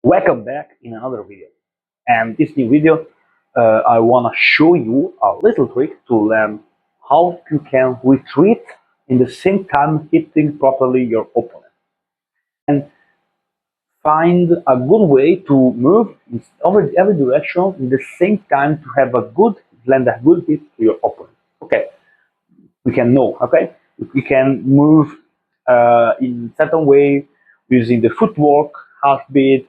Welcome back in another video. And this new video, I want to show you a little trick to learn how you can retreat in the same time hitting properly your opponent. And find a good way to move in every direction in the same time to have a good land a good hit to your opponent. Okay, we can know. Okay, we can move in certain way using the footwork, half beat,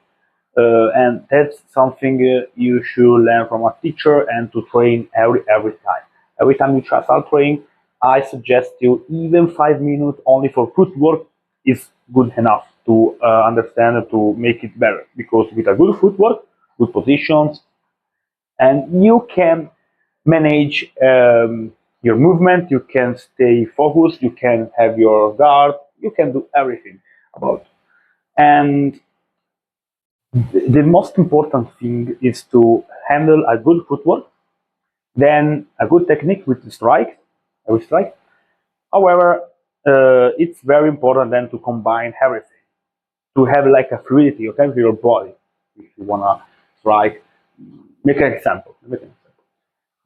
and that's something you should learn from a teacher and to train every time. Every time you try start training, I suggest you even 5 minutes only for footwork is good enough to understand and to make it better. Because with a good footwork, good positions, and you can manage your movement, you can stay focused, you can have your guard, you can do everything about. And the most important thing is to handle a good footwork, then a good technique with the strike, every strike. However, it's very important then to combine everything, to have like a fluidity, okay, with your body. If you wanna strike, make an example.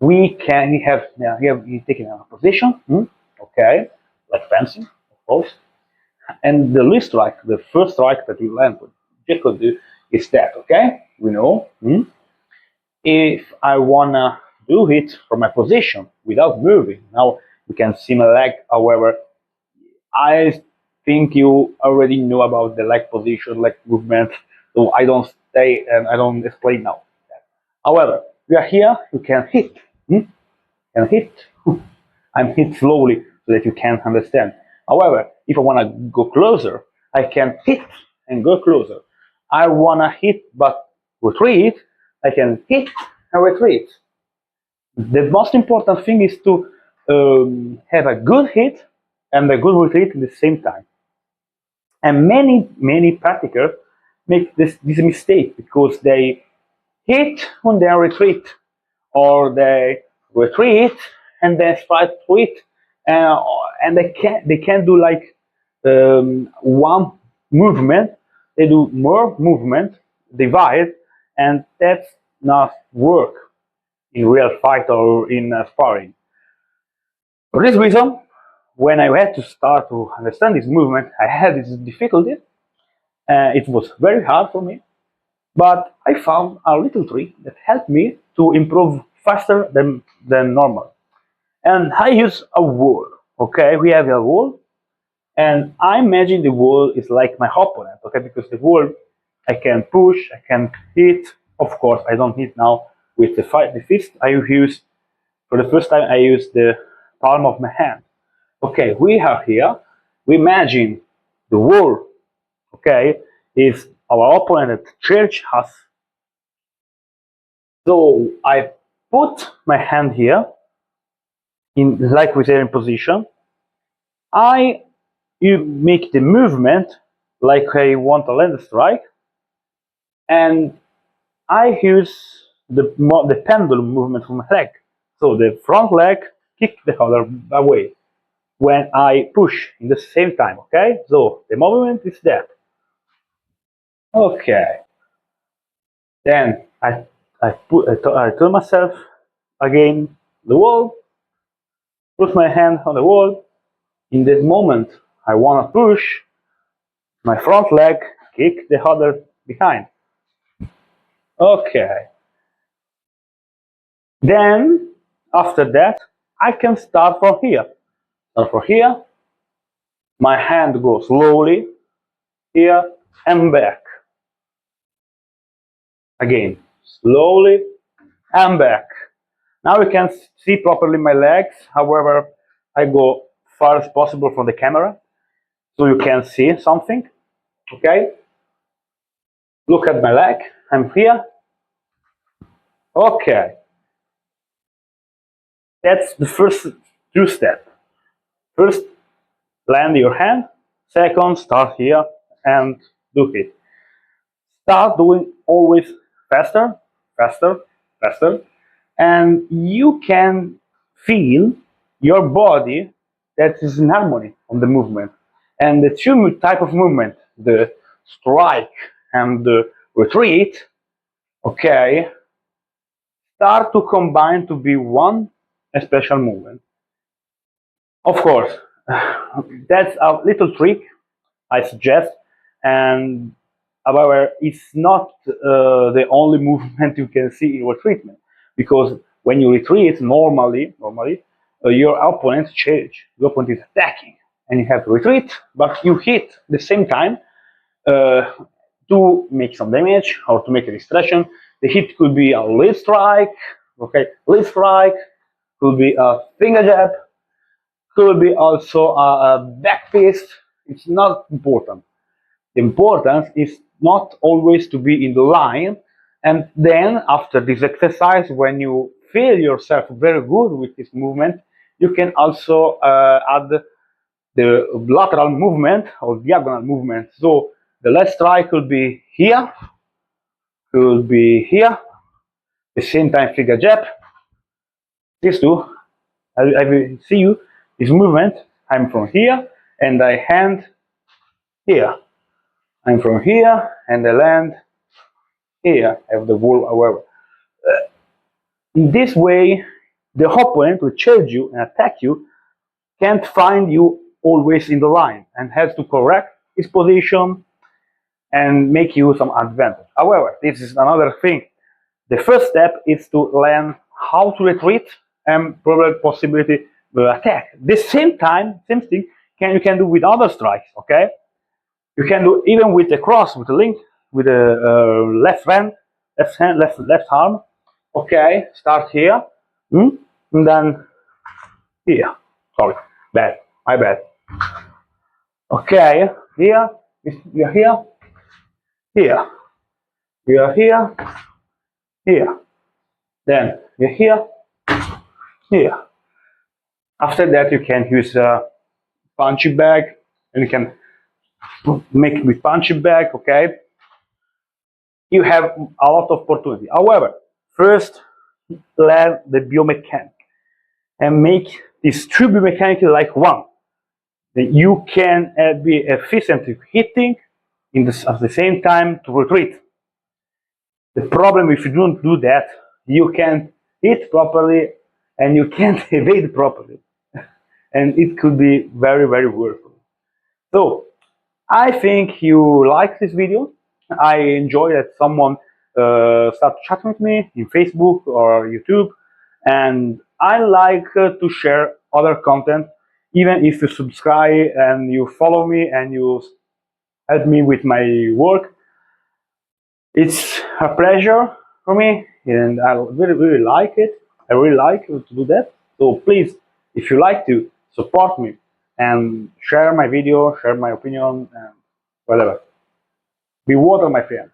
We have now here we taking a position, okay, like fencing, of course. And the least strike, the first strike that you land with JKD is that, okay? We know. If I wanna do it from my position without moving, now you can see my leg. However, I think you already know about the leg position, leg movement, so I don't stay and I don't explain now. However, we are here. You can hit, can hit. I'm hit slowly so that you can understand. However, if I wanna go closer, I can hit and go closer. I wanna hit but retreat, I can hit and retreat. The most important thing is to have a good hit and a good retreat at the same time. And many practitioners make this mistake because they hit and then retreat, or they retreat and then try to hit, and they can't do like one movement. They do more movement, divide, and that's not work in real fight or in sparring. For this reason, when I had to start to understand this movement, I had this difficulty. It was very hard for me, but I found a little trick that helped me to improve faster than normal. And I use a wall. Okay, we have a wall, and I imagine the wall is like my opponent. Okay, because the wall I can push, I can hit. Of course, I don't hit now with the fist. I use for the first time. I use the palm of my hand. Okay, we are here. We imagine the wall. Okay, is our opponent church us. So I put my hand here in like we say in position. You make the movement like I want to land a strike, and I use the pendulum movement from my leg. So the front leg kick the other away when I push in the same time. Okay, so the movement is that. Okay, then I turn myself again the wall, put my hand on the wall. In this moment, I want to push my front leg, kick the other behind. Okay. Then, after that, I can start from here. Start from here. My hand goes slowly here and back. Again, slowly and back. Now you can see properly my legs. However, I go far as possible from the camera so you can see something. Okay. Look at my leg. I'm here. Okay. That's the first two steps. First, land your hand. Second, start here and do it. Start doing always faster, faster, faster, and you can feel your body that is in harmony on the movement. And the two type of movement, the strike and the retreat, okay, start to combine to be one special movement. Of course, that's a little trick I suggest, and however, it's not the only movement you can see in retreatment, because when you retreat, normally your opponent change. Your opponent is attacking, and you have to retreat, but you hit the same time uh, to make some damage or to make a distraction. The hit could be a lead strike, okay, lead strike, could be a finger jab, could be also a back fist. It's not important. The importance is not always to be in the line, and then after this exercise, when you feel yourself very good with this movement, you can also add the lateral movement or diagonal movement. So the left strike could be here, could be here, the same time figure jab. These two, I will see you, this movement, I'm from here and I hand here. I'm from here and I land here. I have the wall, however. In this way, the opponent will charge you and attack you, can't find you always in the line and has to correct his position and make you some advantage. However, this is another thing. The first step is to learn how to retreat and probably possibility to attack. The same time, same thing you can do with other strikes, okay? You can do even with the cross, with the link, with the left arm. Okay, start here, and then here. Sorry, bad, my bad. Okay, here, we are here, here, we are here, here. Then we are here, here. After that, you can use a punching bag, and you can make with punching bag. Okay, you have a lot of opportunity. However, first learn the biomechanics and make this two biomechanics like one. Then you can be efficient in hitting at the same time to retreat. The problem if you don't do that, you can't hit properly and you can't evade properly. And it could be very, very worthwhile. So I think you like this video. I enjoy that someone start chatting with me in Facebook or YouTube, and I like to share other content. Even if you subscribe and you follow me and you help me with my work, it's a pleasure for me, and I really, really like it. I really like to do that. So please, if you like to support me and share my video, share my opinion, and whatever. Be water, my friend.